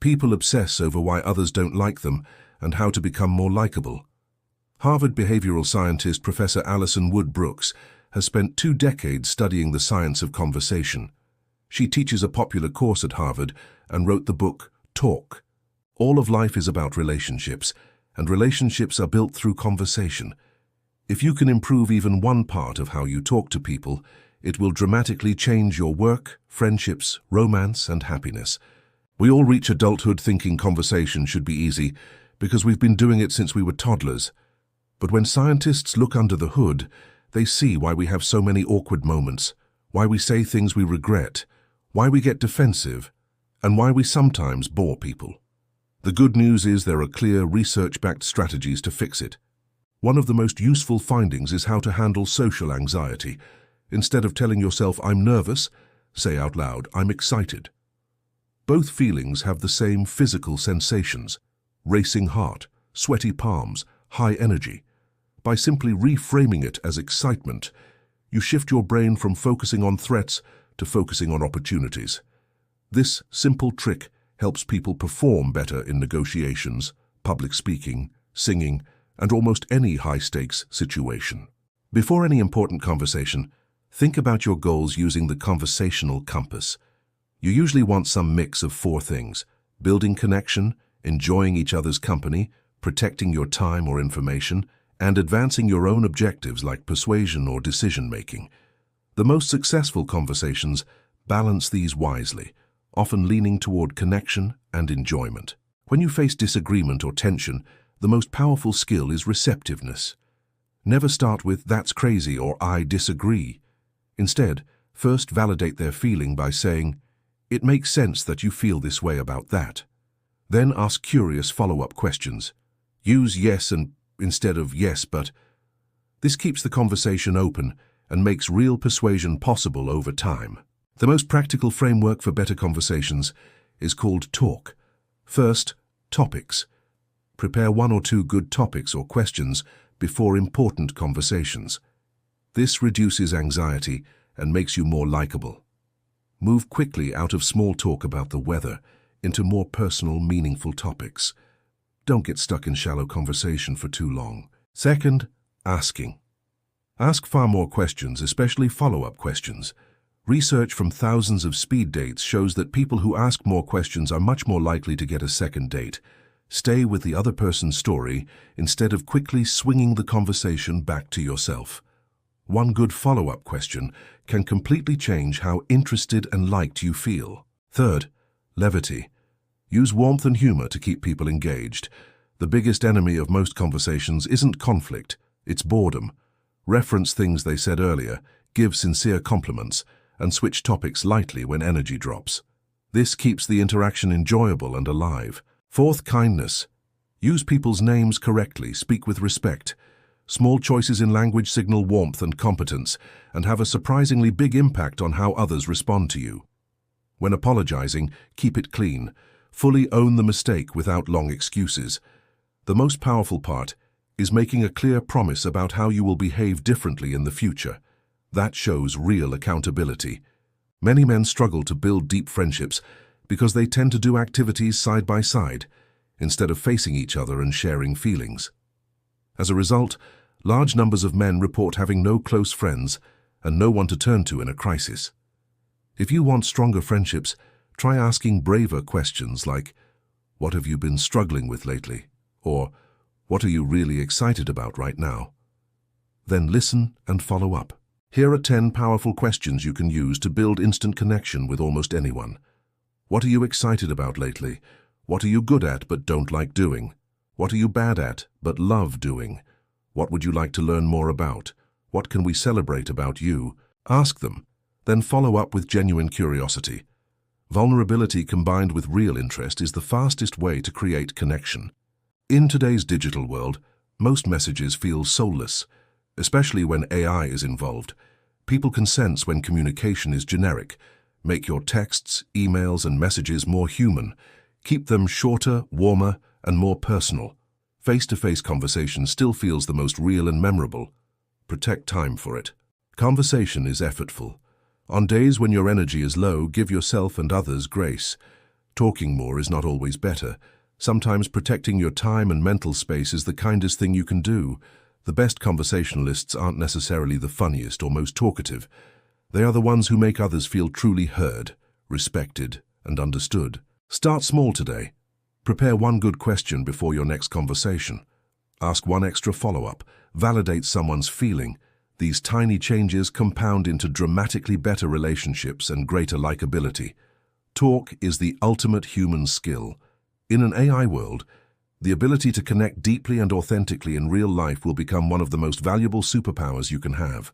People obsess over why others don't like them and how to become more likable. Harvard behavioral scientist Professor Alison Wood Brooks has spent 2 decades studying the science of conversation. She teaches a popular course at Harvard and wrote the book, Talk. All of life is about relationships, and relationships are built through conversation. If you can improve even one part of how you talk to people, it will dramatically change your work, friendships, romance, and happiness. We all reach adulthood thinking conversation should be easy because we've been doing it since we were toddlers. But when scientists look under the hood, they see why we have so many awkward moments, why we say things we regret, why we get defensive, and why we sometimes bore people. The good news is there are clear, research-backed strategies to fix it. One of the most useful findings is how to handle social anxiety. Instead of telling yourself, "I'm nervous," say out loud, "I'm excited." Both feelings have the same physical sensations: racing heart, sweaty palms, high energy. By simply reframing it as excitement, you shift your brain from focusing on threats to focusing on opportunities. This simple trick helps people perform better in negotiations, public speaking, singing, and almost any high-stakes situation. Before any important conversation, think about your goals using the Conversational Compass. You usually want some mix of 4 things: building connection, enjoying each other's company, protecting your time or information, and advancing your own objectives like persuasion or decision-making. The most successful conversations balance these wisely, often leaning toward connection and enjoyment. When you face disagreement or tension, the most powerful skill is receptiveness. Never start with "that's crazy" or "I disagree." Instead, first validate their feeling by saying, "It makes sense that you feel this way about that." Then ask curious follow-up questions. Use "yes" and instead of "yes, but." This keeps the conversation open and makes real persuasion possible over time. The most practical framework for better conversations is called Talk. First, topics. Prepare 1 or 2 good topics or questions before important conversations. This reduces anxiety and makes you more likable. Move quickly out of small talk about the weather into more personal, meaningful topics. Don't get stuck in shallow conversation for too long. Second, asking. Ask far more questions, especially follow-up questions. Research from thousands of speed dates shows that people who ask more questions are much more likely to get a second date. Stay with the other person's story instead of quickly swinging the conversation back to yourself. One good follow-up question can completely change how interested and liked you feel. Third, levity. Use warmth and humor to keep people engaged. The biggest enemy of most conversations isn't conflict, it's boredom. Reference things they said earlier, give sincere compliments, and switch topics lightly when energy drops. This keeps the interaction enjoyable and alive. Fourth, kindness. Use people's names correctly, speak with respect. Small choices in language signal warmth and competence and have a surprisingly big impact on how others respond to you. When apologizing, keep it clean. Fully own the mistake without long excuses. The most powerful part is making a clear promise about how you will behave differently in the future. That shows real accountability. Many men struggle to build deep friendships because they tend to do activities side by side, instead of facing each other and sharing feelings. As a result, large numbers of men report having no close friends and no one to turn to in a crisis. If you want stronger friendships, try asking braver questions like, "What have you been struggling with lately?" Or, "What are you really excited about right now?" Then listen and follow up. Here are 10 powerful questions you can use to build instant connection with almost anyone. What are you excited about lately? What are you good at but don't like doing? What are you bad at but love doing? What would you like to learn more about? What can we celebrate about you? Ask them, then follow up with genuine curiosity. Vulnerability combined with real interest is the fastest way to create connection. In today's digital world, most messages feel soulless, especially when AI is involved. People can sense when communication is generic. Make your texts, emails, and messages more human. Keep them shorter, warmer, and more personal. Face-to-face conversation still feels the most real and memorable. Protect time for it. Conversation is effortful. On days when your energy is low, give yourself and others grace. Talking more is not always better. Sometimes protecting your time and mental space is the kindest thing you can do. The best conversationalists aren't necessarily the funniest or most talkative. They are the ones who make others feel truly heard, respected, and understood. Start small today. Prepare one good question before your next conversation. Ask one extra follow-up. Validate someone's feeling. These tiny changes compound into dramatically better relationships and greater likability. Talk is the ultimate human skill. In an AI world, the ability to connect deeply and authentically in real life will become one of the most valuable superpowers you can have.